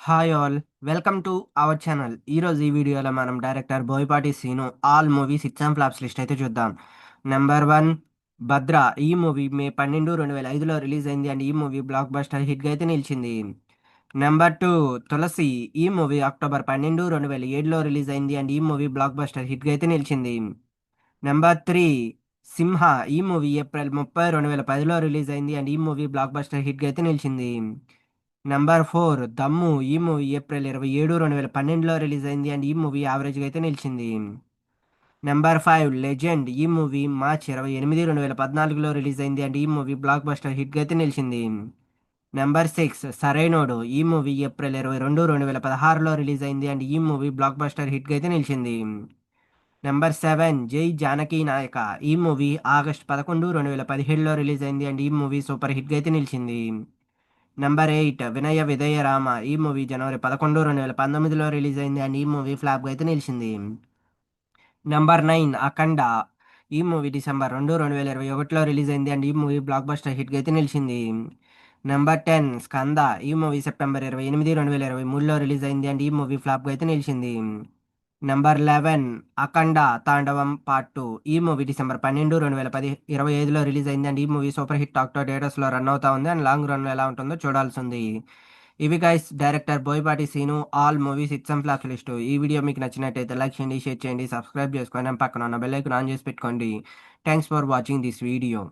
Hi all, welcome to our channel. ఈరోజు ఈ వీడియోలో మనం director Boyapati Seenu all movies hits and flops list అయితే చూద్దాం. నెంబర్ 1 భద్ర. ఈ మూవీ మే 12, 2005లో రిలీజ్ అయింది అండ్ ఈ మూవీ బ్లాక్ బస్టర్ హిట్గా అయితే నిలిచింది. నెంబర్ 2 తులసి. ఈ మూవీ అక్టోబర్ 12, 2007లో రిలీజ్ అయింది అండ్ ఈ మూవీ బ్లాక్ బస్టర్ హిట్గా అయితే నిలిచింది. నెంబర్ 3 సింహ. ఈ మూవీ ఏప్రిల్ 30, 2010లో రిలీజ్ అయింది అండ్ ఈ మూవీ బ్లాక్ బస్టర్ హిట్గా అయితే నిలిచింది. నెంబర్ 4 దమ్ము. ఈ మూవీ ఏప్రిల్ 27, 2012లో రిలీజ్ అయింది అండ్ ఈ మూవీ యావరేజ్గా అయితే నిలిచింది. Number 5 legend. ఈ మూవీ మార్చ్ 28, 2014లో రిలీజ్ అయింది అండ్ ఈ మూవీ బ్లాక్ బస్టర్ హిట్గా అయితే నిలిచింది. నెంబర్ 6 సరైనోడు. ఈ మూవీ ఏప్రిల్ 22, 2016లో రిలీజ్ అయింది అండ్ ఈ మూవీ బ్లాక్ బస్టర్ హిట్గా అయితే నిలిచింది. నెంబర్ 7 జై జానకి నాయక. ఈ మూవీ ఆగస్ట్ 11, 2017లో రిలీజ్ అయింది అండ్ ఈ మూవీ సూపర్ హిట్గా అయితే నిలిచింది. నెంబర్ 8 వినయ విధేయ రామ. ఈ మూవీ జనవరి 11, 2019లో రిలీజ్ అయింది అండ్ ఈ మూవీ ఫ్లాప్గా అయితే నిలిచింది. నెంబర్ 9 అఖండ. ఈ మూవీ డిసెంబర్ 2, 2021లో రిలీజ్ అయింది అండ్ ఈ మూవీ బ్లాక్ బస్టర్ హిట్గా అయితే నిలిచింది. నెంబర్ 10 స్కంద. ఈ మూవీ సెప్టెంబర్ 28, 2023లో రిలీజ్ అయింది అండ్ ఈ మూవీ ఫ్లాప్గా అయితే నిలిచింది. నెంబర్ 11 అఖండ తాండవం పార్ట్ 2. ఈ మూవీ డిసెంబర్ 12, 2025లో రిలీజ్ అయింది అండ్ ఈ మూవీ సూపర్ హిట్ టాక్ థియేటర్స్లో రన్ అవుతా ఉంది అండ్ లాంగ్ రన్లో ఎలా ఉంటుందో చూడాల్సి ఉంది. ఇవి guys director Boyapati Seenu all movies hits and flops list. ఈ వీడియో మీకు నచ్చినట్టయితే లైక్ చేయండి, షేర్ చేయండి, సబ్స్క్రైబ్ చేసుకోండి, పక్కన ఉన్న బెల్ ఐకాన్ ఆన్ చేసి పెట్టుకోండి. Thanks for watching this video.